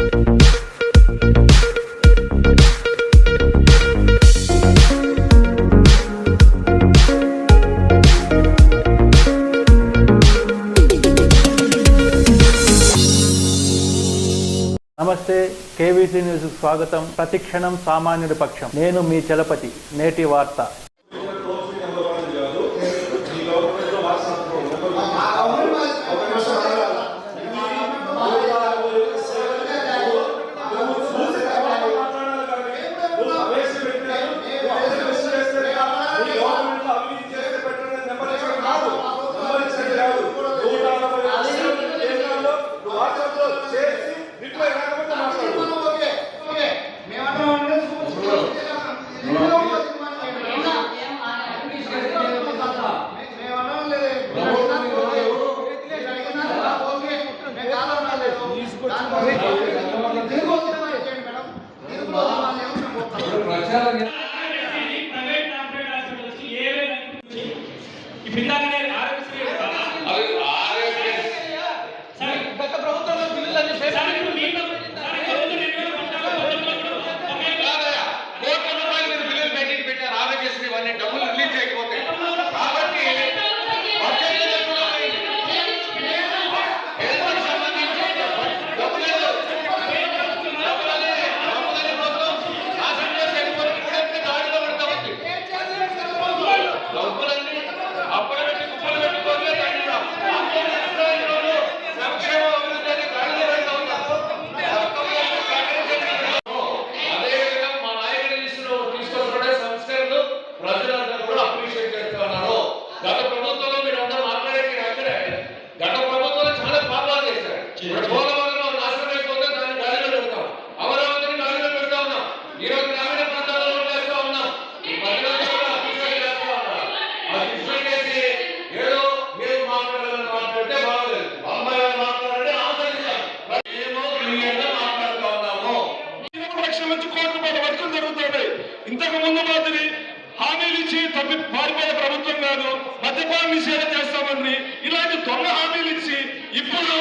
నమస్తే, KVC news స్వాగతం. ప్రతిక్షణం సామాన్యుడి పక్షం. నేను మీ చలపతి. నేటి వార్త. ఇంతకు ముందు మాదిరి హామీలు ఇచ్చి పారిపోయే ప్రభుత్వం కాదు. మద్యపాన నిషేధం చేస్తామని ఇలాంటి దొంగ హామీలు ఇచ్చి ఇప్పుడు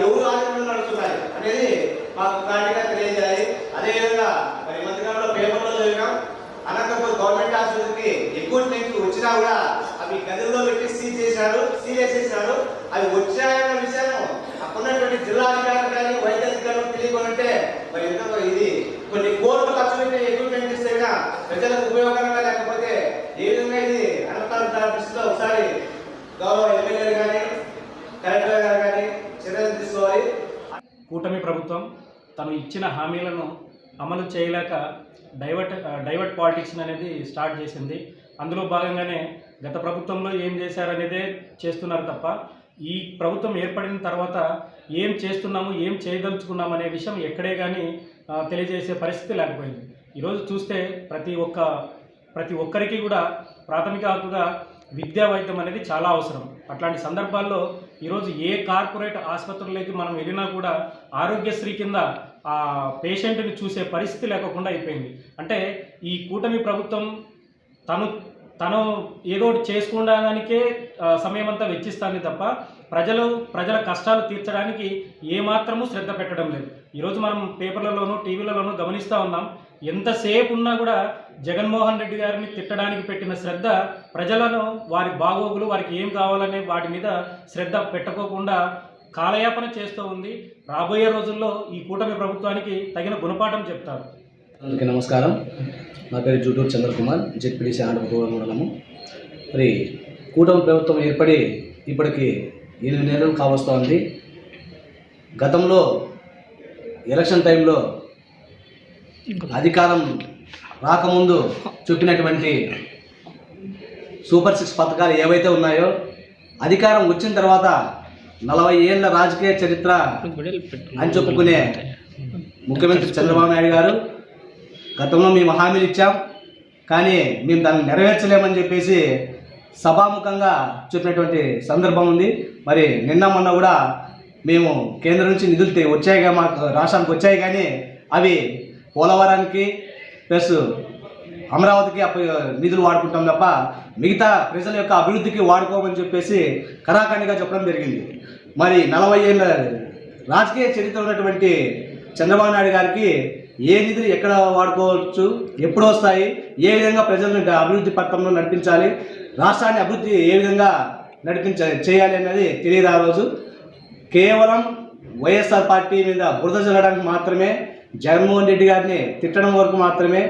ఎవరు ఆందోళన నడుస్తున్నారు అనేది మాకు క్లారిటీగా తెలియజేయాలి. అదేవిధంగా మరి మధ్యకాలంలో పేపర్లో చదివినాం, అనంతపూర్ గవర్నమెంట్ హాస్పిటల్కి ఎక్విప్మెంట్ వచ్చినా కూడా అవి గదుల్లో పెట్టి సీజ్ చేసినారు. అవి వచ్చాయన్న విషయం అక్కడున్నటువంటి జిల్లా అధికారులు కానీ వైద్య అధికారులు తెలియకుంటే మరి ఎంతో ఇది కొన్ని కోట్లు ఖర్చు పెట్టి ఎక్విప్మెంట్ ఇస్తే కూడా ప్రజలకు ఉపయోగకరంగా లేకపోతే ఏ విధంగా ఇది అనంతరం దృష్టిలో ఒకసారి గౌరవ ఎమ్మెల్యేలు కానీ కలెక్టర్ గారు కానీ చర్యలు తీసుకోవాలి. కూటమి ప్రభుత్వం తను ఇచ్చిన హామీలను అమలు చేయలేక డైవర్ట్ పాలిటిక్స్ అనేది స్టార్ట్ చేసింది. అందులో భాగంగానే గత ప్రభుత్వంలో ఏం చేశారనేదే చేస్తున్నారు తప్ప ఈ ప్రభుత్వం ఏర్పడిన తర్వాత ఏం చేస్తున్నాము, ఏం చేయదలుచుకున్నాము అనే విషయం ఎక్కడే కానీ తెలియజేసే పరిస్థితి లేకపోయింది. ఈరోజు చూస్తే ప్రతి ఒక్కరికి కూడా ప్రాథమిక హక్కుగా విద్యా వైద్యం అనేది చాలా అవసరం. అట్లాంటి సందర్భాల్లో ఈరోజు ఏ కార్పొరేట్ ఆసుపత్రులకి మనం వెళ్ళినా కూడా ఆరోగ్యశ్రీ కింద ఆ పేషెంట్ని చూసే పరిస్థితి లేకుండా అయిపోయింది. అంటే ఈ కూటమి ప్రభుత్వం తను ఏదో ఒకటి చేసుకోవడానికే సమయం అంతా వెచ్చిస్తుంది తప్ప ప్రజల కష్టాలు తీర్చడానికి ఏమాత్రము శ్రద్ధ పెట్టడం లేదు. ఈరోజు మనం పేపర్లలోనూ టీవీలలోనూ గమనిస్తూ ఉన్నాం. ఎంతసేపు ఉన్నా కూడా జగన్మోహన్ రెడ్డి గారిని తిట్టడానికి పెట్టిన శ్రద్ధ ప్రజలను వారి బాగోగులు వారికి ఏం కావాలనే వాటి మీద శ్రద్ధ పెట్టుకోకుండా కాలయాపన చేస్తూ ఉంది. రాబోయే రోజుల్లో ఈ కూటమి ప్రభుత్వానికి తగిన గుణపాఠం చెప్తారు. అందరికీ నమస్కారం. నా పేరు జూటూరు చంద్రకుమార్, జెడ్పీటీసీ ఆంధ్రప్రదేశ్ మండలము. మరి కూటమి ప్రభుత్వం ఏర్పడి ఇప్పటికి 8 నెలలు కావస్తోంది. గతంలో ఎలక్షన్ టైంలో అధికారం రాకముందు చెప్పినటువంటి సూపర్ 6 పథకాలు ఏవైతే ఉన్నాయో అధికారం వచ్చిన తర్వాత 40 ఏళ్ల రాజకీయ చరిత్ర అని చెప్పుకునే ముఖ్యమంత్రి చంద్రబాబు నాయుడు గారు గతంలో మేము హామీలు ఇచ్చాం, కానీ మేము దాన్ని నెరవేర్చలేమని చెప్పేసి సభాముఖంగా చెప్పినటువంటి సందర్భం ఉంది. మరి నిన్న మొన్న కూడా మేము కేంద్రం నుంచి నిధులు వచ్చాయిగా, మాకు రాష్ట్రానికి వచ్చాయి, కానీ అవి పోలవరానికి ప్లస్ అమరావతికి నిధులు వాడుకుంటాం తప్ప మిగతా ప్రజల యొక్క అభివృద్ధికి వాడుకోమని చెప్పేసి కరాఖండిగా చెప్పడం జరిగింది. మరి 40 ఏళ్ళ రాజకీయ చరిత్ర ఉన్నటువంటి చంద్రబాబు నాయుడు గారికి ఏ నిధులు ఎక్కడ వాడుకోవచ్చు, ఎప్పుడు వస్తాయి, ఏ విధంగా ప్రజలను అభివృద్ధి పథంలో నడిపించాలి, రాష్ట్రాన్ని అభివృద్ధి ఏ విధంగా చేయాలి అనేది తెలియదు. ఆ రోజు కేవలం వైఎస్ఆర్ పార్టీ మీద బురద చల్లడానికి మాత్రమే, జగన్మోహన్ రెడ్డి గారిని తిట్టడం వరకు మాత్రమే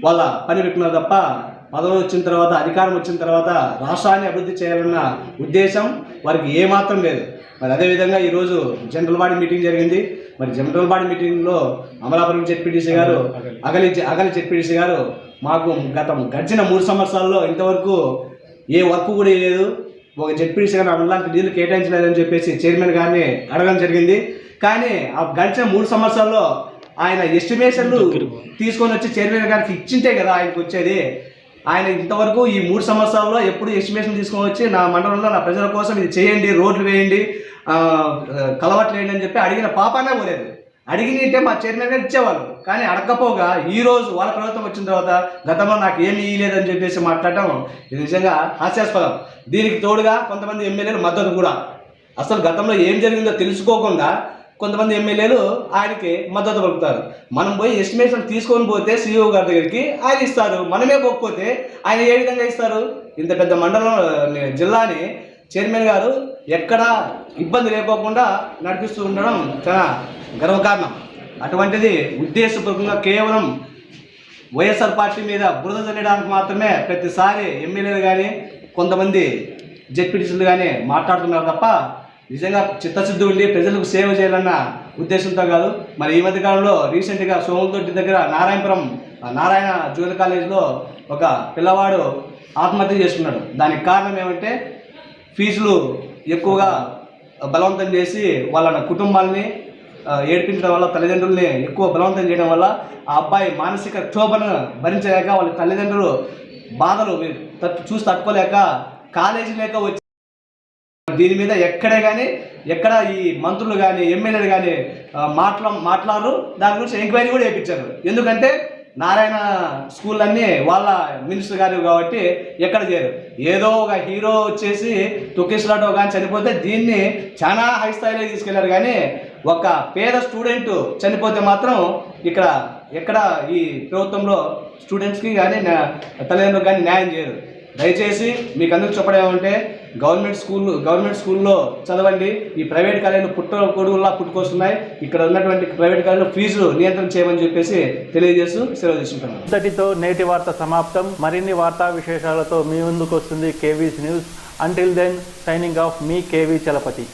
వాళ్ళ పని పెట్టుకున్నారు తప్ప పదవి వచ్చిన తర్వాత, అధికారం వచ్చిన తర్వాత రాష్ట్రాన్ని అభివృద్ధి చేయాలన్న ఉద్దేశం వారికి ఏమాత్రం లేదు. మరి అదేవిధంగా ఈరోజు జనరల్ బాడీ మీటింగ్ జరిగింది. మరి జనరల్ బాడీ మీటింగ్లో అమలాపురం జెడ్పీటీసీ గారు, అగలి జెడ్పీటీసీ గారు మాకు గడిచిన 3 సంవత్సరాల్లో ఇంతవరకు ఏ వర్క్ కూడా లేదు, ఒక జెడ్పీటీసీ గారు అలాంటి నిధులు కేటాయించలేదని చెప్పేసి చైర్మన్ గారిని అడగడం జరిగింది. కానీ ఆ గడిచిన 3 సంవత్సరాల్లో ఆయన ఎస్టిమేషన్లు తీసుకొని వచ్చి చైర్మన్ గారికి ఇచ్చింటే కదా ఆయనకు వచ్చేది. ఆయన ఇంతవరకు ఈ 3 సంవత్సరాల్లో ఎప్పుడు ఎస్టిమేషన్ తీసుకొని వచ్చి నా మండలంలో నా ప్రజల కోసం ఇది చేయండి, రోడ్లు వేయండి, కలవట్లు వేయండి అని చెప్పి అడిగిన పాపానే పోలేదు. అడిగినంటే మా చైర్మన్ గారు ఇచ్చేవాళ్ళు, కానీ అడగకపోగా ఈరోజు వాళ్ళ ప్రభుత్వం వచ్చిన తర్వాత గతంలో నాకు ఏమీ ఇవ్వలేదని చెప్పేసి మాట్లాడటం ఇది నిజంగా హాస్యాస్పదం. దీనికి తోడుగా కొంతమంది ఎమ్మెల్యేలు మద్దతు కూడా, అసలు గతంలో ఏం జరిగిందో తెలుసుకోకుండా కొంతమంది ఎమ్మెల్యేలు ఆయనకి మద్దతు పలుకుతారు. మనం పోయి ఎస్టిమేషన్ తీసుకొని పోతే సీఈఓ గారి దగ్గరికి ఆయన ఇస్తారు, మనమే పోకపోతే ఆయన ఏ విధంగా ఇస్తారు? ఇంత పెద్ద మండలం జిల్లాని చైర్మన్ గారు ఎక్కడ ఇబ్బంది లేకోకుండా నడిపిస్తూ ఉండడం చాలా గర్వకారణం. అటువంటిది ఉద్దేశపూర్వకంగా కేవలం వైఎస్ఆర్ పార్టీ మీద బురద చల్లడానికి మాత్రమే ప్రతిసారి ఎమ్మెల్యేలు కానీ కొంతమంది జెడ్పీటీసీలు కానీ మాట్లాడుతున్నారు తప్ప నిజంగా చిత్తశుద్ధి ఉండి ప్రజలకు సేవ చేయాలన్న ఉద్దేశంతో కాదు. మరి ఈ మధ్యకాలంలో రీసెంట్గా సోములతోటి దగ్గర నారాయణ జూనియర్ కాలేజీలో ఒక పిల్లవాడు ఆత్మహత్య చేసుకున్నాడు. దానికి కారణం ఏమంటే ఫీజులు ఎక్కువగా బలవంతం చేసి వాళ్ళ కుటుంబాలని ఏడిపించడం వల్ల, తల్లిదండ్రుల్ని ఎక్కువ బలవంతం చేయడం వల్ల ఆ అబ్బాయి మానసిక క్షోభను భరించలేక వాళ్ళ తల్లిదండ్రులు బాధలు చూసి తట్టుకోలేక కాలేజీ లేక వచ్చి దీని మీద ఎక్కడ ఈ మంత్రులు కానీ ఎమ్మెల్యేలు కానీ మాట్లాడరు. దాని గురించి ఎంక్వైరీ కూడా చేయించారు. ఎందుకంటే నారాయణ స్కూల్ అన్నీ వాళ్ళ మినిస్టర్ గారు కాబట్టి ఎక్కడ చేయరు. ఏదో ఒక హీరో వచ్చేసి తుకిస్లాటో కానీ చనిపోతే దీన్ని చాలా హై స్థాయిలో తీసుకెళ్లారు, కానీ ఒక పేద స్టూడెంట్ చనిపోతే మాత్రం ఎక్కడ ఈ ప్రభుత్వంలో స్టూడెంట్స్కి కానీ తల్లిదండ్రులకు కానీ న్యాయం చేయరు. దయచేసి మీకు అందరికి చెప్పడం ఏమంటే గవర్నమెంట్ స్కూల్లో చదవండి. ఈ ప్రైవేట్ కాలేజీలు కొడుగుల్లా పుట్టుకొస్తున్నాయి. ఇక్కడ ఉన్నటువంటి ప్రైవేట్ కాలేజీలో ఫీజులు నియంత్రణ చేయమని చెప్పేసి తెలియజేస్తూ సెలవు తీసుకుంటున్నాను. ఇంతటితో నేటి వార్త సమాప్తం. మరిన్ని వార్తా విశేషాలతో మీ ముందుకు వస్తుంది KV's news. Until then signing off మీ కేవీ చలపతి.